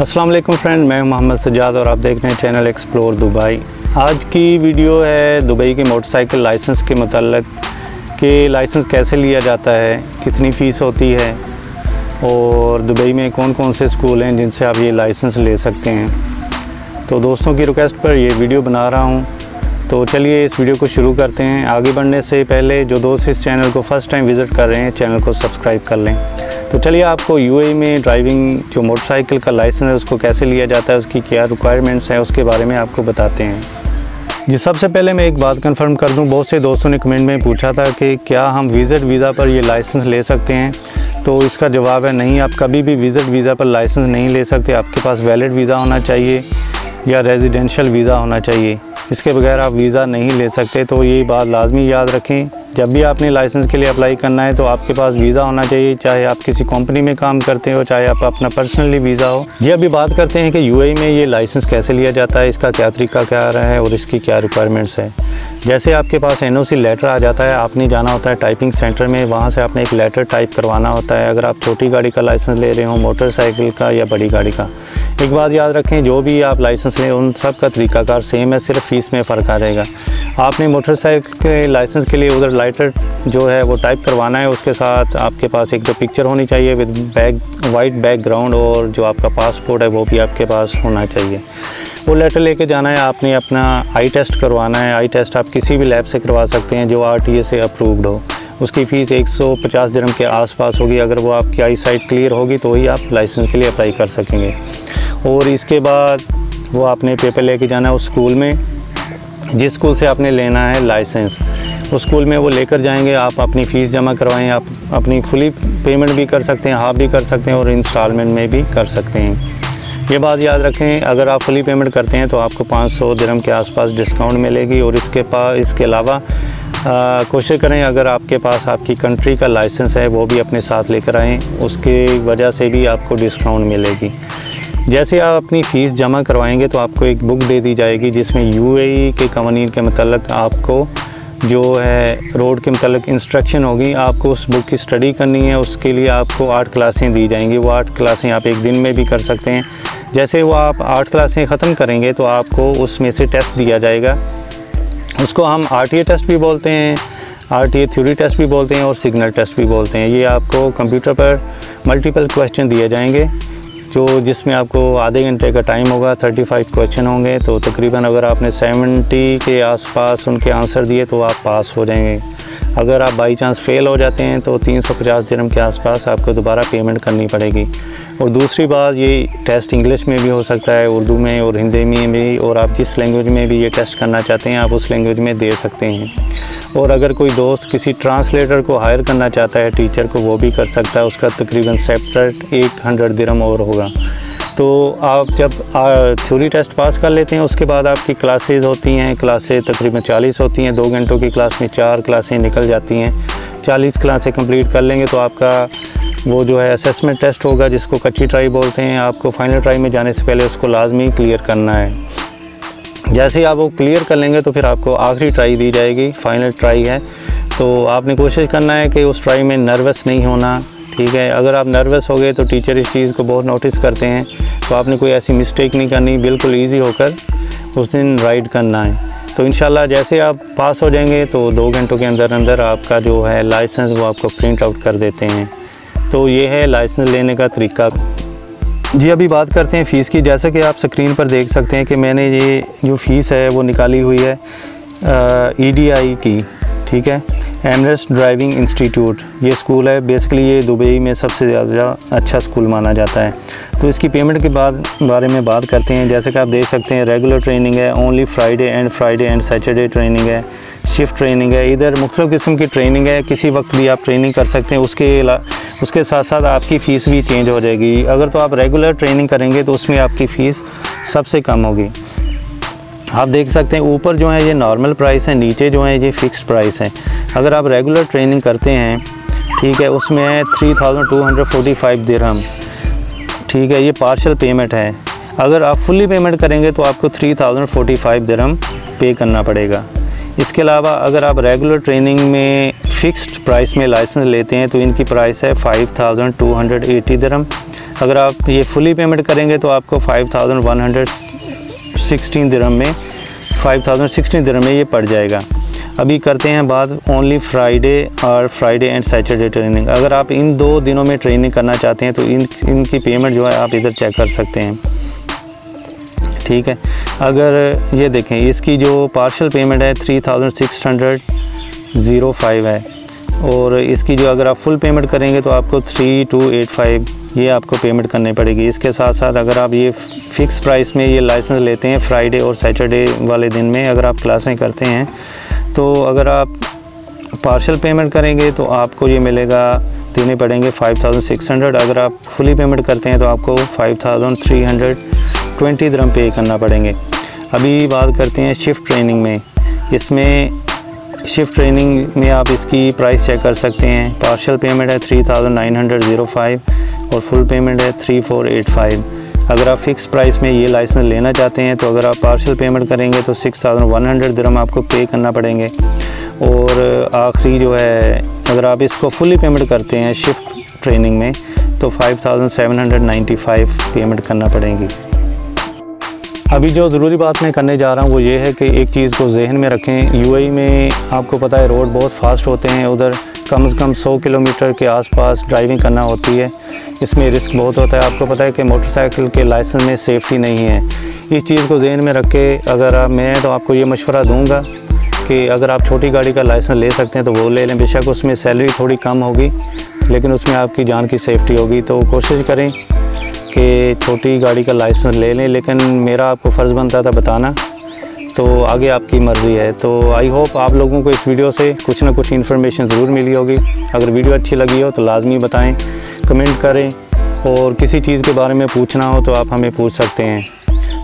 अस्सलाम वालेकुम फ्रेंड, मैं मोहम्मद सज्जाद और आप देख रहे हैं चैनल एक्सप्लोर दुबई। आज की वीडियो है दुबई के मोटरसाइकिल लाइसेंस के मतलब कि लाइसेंस कैसे लिया जाता है, कितनी फ़ीस होती है और दुबई में कौन कौन से स्कूल हैं जिनसे आप ये लाइसेंस ले सकते हैं। तो दोस्तों की रिक्वेस्ट पर ये वीडियो बना रहा हूँ। तो चलिए इस वीडियो को शुरू करते हैं। आगे बढ़ने से पहले जो दोस्त इस चैनल को फ़र्स्ट टाइम विज़िट कर रहे हैं, चैनल को सब्सक्राइब कर लें। तो चलिए आपको यूएई में ड्राइविंग जो मोटरसाइकिल का लाइसेंस है उसको कैसे लिया जाता है, उसकी क्या रिक्वायरमेंट्स हैं, उसके बारे में आपको बताते हैं। जी, सबसे पहले मैं एक बात कंफर्म कर दूं, बहुत से दोस्तों ने कमेंट में पूछा था कि क्या हम विज़िट वीज़ा पर ये लाइसेंस ले सकते हैं। तो इसका जवाब है नहीं, आप कभी भी विज़िट वीज़ा पर लाइसेंस नहीं ले सकते। आपके पास वैलिड वीज़ा होना चाहिए या रेजिडेंशियल वीज़ा होना चाहिए, इसके बगैर आप वीज़ा नहीं ले सकते। तो ये बात लाजमी याद रखें, जब भी आपने लाइसेंस के लिए अप्लाई करना है तो आपके पास वीज़ा होना चाहिए, चाहे आप किसी कंपनी में काम करते हो, चाहे आप अपना पर्सनली वीज़ा हो। जी, अभी बात करते हैं कि यूएई में ये लाइसेंस कैसे लिया जाता है, इसका क्या तरीका क्या रहा है और इसकी क्या रिक्वायरमेंट्स है। जैसे आपके पास एनओसी लेटर आ जाता है, आपने जाना होता है टाइपिंग सेंटर में, वहाँ से आपने एक लेटर टाइप करवाना होता है। अगर आप छोटी गाड़ी का लाइसेंस ले रहे हो, मोटरसाइकिल का या बड़ी गाड़ी का, एक बात याद रखें, जो भी आप लाइसेंस लें उन सब का तरीकाकार सेम है, सिर्फ फ़ीस में फ़र्क आ जाएगा। आपने मोटरसाइकिल के लाइसेंस के लिए उधर लेटर जो है वो टाइप करवाना है, उसके साथ आपके पास एक तो पिक्चर होनी चाहिए विद वाइट बैकग्राउंड, और जो आपका पासपोर्ट है वो भी आपके पास होना चाहिए। वो लेटर लेके जाना है, आपने अपना आई टेस्ट करवाना है। आई टेस्ट आप किसी भी लैब से करवा सकते हैं जो आरटीए से अप्रूव्ड हो। उसकी फ़ीस 150 दिरहम के आसपास होगी। अगर वो आपकी आई साइट क्लियर होगी तो ही आप लाइसेंस के लिए अप्लाई कर सकेंगे। और इसके बाद वो आपने पेपर लेके जाना है उस स्कूल में, जिस स्कूल से आपने लेना है लाइसेंस, उस स्कूल में वो लेकर जाएंगे। आप अपनी फ़ीस जमा करवाएं, आप अपनी फुली पेमेंट भी कर सकते हैं, हाफ भी कर सकते हैं और इंस्टॉलमेंट में भी कर सकते हैं। ये बात याद रखें, अगर आप फुली पेमेंट करते हैं तो आपको 500 दिरहम के आसपास डिस्काउंट मिलेगी। और इसके अलावा कोशिश करें अगर आपके पास आपकी कंट्री का लाइसेंस है वो भी अपने साथ लेकर आएँ, उसके वजह से भी आपको डिस्काउंट मिलेगी। जैसे आप अपनी फ़ीस जमा करवाएंगे तो आपको एक बुक दे दी जाएगी जिसमें यूएई के कवानीन के मतलब आपको जो है रोड के मतलब इंस्ट्रक्शन होगी। आपको उस बुक की स्टडी करनी है, उसके लिए आपको 8 क्लासें दी जाएंगी। वो 8 क्लासें आप एक दिन में भी कर सकते हैं। जैसे वो आप 8 क्लासें ख़त्म करेंगे तो आपको उसमें से टेस्ट दिया जाएगा, उसको हम आरटीए टेस्ट भी बोलते हैं, आरटीए थ्योरी टेस्ट भी बोलते हैं और सिग्नल टेस्ट भी बोलते हैं। ये आपको कंप्यूटर पर मल्टीपल क्वेश्चन दिए जाएंगे जिसमें आपको आधे घंटे का टाइम होगा, 35 क्वेश्चन होंगे। तो तकरीबन अगर आपने 70 के आसपास उनके आंसर दिए तो आप पास हो जाएंगे। अगर आप बाई चांस फ़ेल हो जाते हैं तो 350 दिरहम के आसपास आपको दोबारा पेमेंट करनी पड़ेगी। और दूसरी बात, ये टेस्ट इंग्लिश में भी हो सकता है, उर्दू में और हिंदी में भी, और आप जिस लैंग्वेज में भी ये टेस्ट करना चाहते हैं आप उस लैंग्वेज में दे सकते हैं। और अगर कोई दोस्त किसी ट्रांसलेटर को हायर करना चाहता है, टीचर को, वो भी कर सकता है। उसका तकरीबन सेपरेट 100 दिरहम और होगा। तो आप जब थ्योरी टेस्ट पास कर लेते हैं उसके बाद आपकी क्लासेस होती हैं, क्लासेस तकरीबन 40 होती हैं। 2 घंटों की क्लास में 4 क्लासें निकल जाती हैं। 40 क्लासें कंप्लीट कर लेंगे तो आपका वो जो है असेसमेंट टेस्ट होगा जिसको कच्ची ट्राई बोलते हैं। आपको फाइनल ट्राई में जाने से पहले उसको लाजमी क्लियर करना है। जैसे ही आप वो क्लियर कर लेंगे तो फिर आपको आखिरी ट्राई दी जाएगी, फाइनल ट्राई है। तो आपने कोशिश करना है कि उस ट्राई में नर्वस नहीं होना, ठीक है। अगर आप नर्वस हो गए तो टीचर इस चीज़ को बहुत नोटिस करते हैं, तो आपने कोई ऐसी मिस्टेक नहीं करनी, बिल्कुल ईजी होकर उस दिन राइड करना है। तो इंशाल्लाह जैसे आप पास हो जाएंगे तो 2 घंटों के अंदर अंदर आपका जो है लाइसेंस वो आपको प्रिंट आउट कर देते हैं। तो ये है लाइसेंस लेने का तरीका। जी, अभी बात करते हैं फ़ीस की। जैसा कि आप स्क्रीन पर देख सकते हैं कि मैंने ये जो फ़ीस है वो निकाली हुई है EDI की, ठीक है, एमरेस्ट ड्राइविंग इंस्टीट्यूट। ये स्कूल है, बेसिकली ये दुबई में सबसे ज़्यादा अच्छा स्कूल माना जाता है। तो इसकी पेमेंट के बारे में बात करते हैं। जैसे कि आप देख सकते हैं रेगुलर ट्रेनिंग है, only Friday and Saturday training है, शिफ्ट ट्रेनिंग है। इधर मुख्तलिफ़ किस्म की ट्रेनिंग है, किसी वक्त भी आप ट्रेनिंग कर सकते हैं। उसके साथ साथ आपकी फ़ीस भी चेंज हो जाएगी। अगर तो आप रेगुलर ट्रेनिंग करेंगे तो उसमें आपकी फ़ीस सबसे कम होगी। आप देख सकते हैं ऊपर जो है ये नॉर्मल प्राइस है, नीचे जो है ये फ़िक्स्ड प्राइस है। अगर आप रेगुलर ट्रेनिंग करते हैं, ठीक है, उसमें है 3245 दिरहम, ठीक है, ये पार्शियल पेमेंट है। अगर आप फुली पेमेंट करेंगे तो आपको 3045 दिरहम पे करना पड़ेगा। इसके अलावा अगर आप रेगुलर ट्रेनिंग में फ़िक्स्ड प्राइस में लाइसेंस लेते हैं तो इनकी प्राइस है 5280 दिरहम। अगर आप ये फुली पेमेंट करेंगे तो आपको 5116 दिरहम में 5016 दिरहम में ये पड़ जाएगा। अभी करते हैं बात only Friday and Saturday training. अगर आप इन 2 दिनों में ट्रेनिंग करना चाहते हैं तो इनकी पेमेंट जो है आप इधर चेक कर सकते हैं, ठीक है। अगर ये देखें, इसकी जो पार्शियल पेमेंट है 3605 है, और इसकी जो अगर आप फुल पेमेंट करेंगे तो आपको 3285 ये आपको पेमेंट करनी पड़ेगी। इसके साथ साथ अगर आप ये फ़िक्स प्राइस में ये लाइसेंस लेते हैं फ्राइडे और सैटरडे वाले दिन में अगर आप क्लासें करते हैं, तो अगर आप पार्शियल पेमेंट करेंगे तो आपको ये मिलेगा, देने पड़ेंगे 5600। अगर आप फुली पेमेंट करते हैं तो आपको 5320 दिरहम पे करना पड़ेंगे। अभी बात करते हैं शिफ्ट ट्रेनिंग में। इसमें शिफ्ट ट्रेनिंग में आप इसकी प्राइस चेक कर सकते हैं। पार्शियल पेमेंट है 3905 और फुल पेमेंट है 3485। अगर आप फ़िक्स प्राइस में ये लाइसेंस लेना चाहते हैं तो अगर आप पार्शियल पेमेंट करेंगे तो 6100 दिरहम आपको पे करना पड़ेंगे, और आखिरी जो है अगर आप इसको फुली पेमेंट करते हैं शिफ्ट ट्रेनिंग में तो 5795 पेमेंट करना पड़ेगी। अभी जो ज़रूरी बात मैं करने जा रहा हूँ वो ये है कि एक चीज़ को जहन में रखें, यूएई में आपको पता है रोड बहुत फास्ट होते हैं, उधर कम से कम 100 किलोमीटर के आसपास ड्राइविंग करना होती है। इसमें रिस्क बहुत होता है। आपको पता है कि मोटरसाइकिल के लाइसेंस में सेफ्टी नहीं है। इस चीज़ को जहन में रख के अगर मैं तो आपको ये मशवरा दूंगा कि अगर आप छोटी गाड़ी का लाइसेंस ले सकते हैं तो वो ले लें। बेशक उसमें सैलरी थोड़ी कम होगी लेकिन उसमें आपकी जान की सेफ्टी होगी, तो कोशिश करें कि छोटी गाड़ी का लाइसेंस ले लें। लेकिन मेरा आपको फ़र्ज़ बनता था बताना, तो आगे आपकी मर्ज़ी है। तो आई होप आप लोगों को इस वीडियो से कुछ ना कुछ इन्फॉर्मेशन ज़रूर मिली होगी। अगर वीडियो अच्छी लगी हो तो लाजमी बताएं, कमेंट करें, और किसी चीज़ के बारे में पूछना हो तो आप हमें पूछ सकते हैं।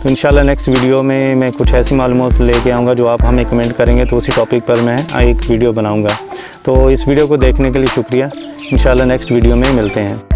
तो इंशाल्लाह नेक्स्ट वीडियो में मैं कुछ ऐसी मालूमात लेके आऊँगा जो आप हमें कमेंट करेंगे, तो उसी टॉपिक पर मैं एक वीडियो बनाऊँगा। तो इस वीडियो को देखने के लिए शुक्रिया। इंशाल्लाह नेक्स्ट वीडियो में मिलते हैं।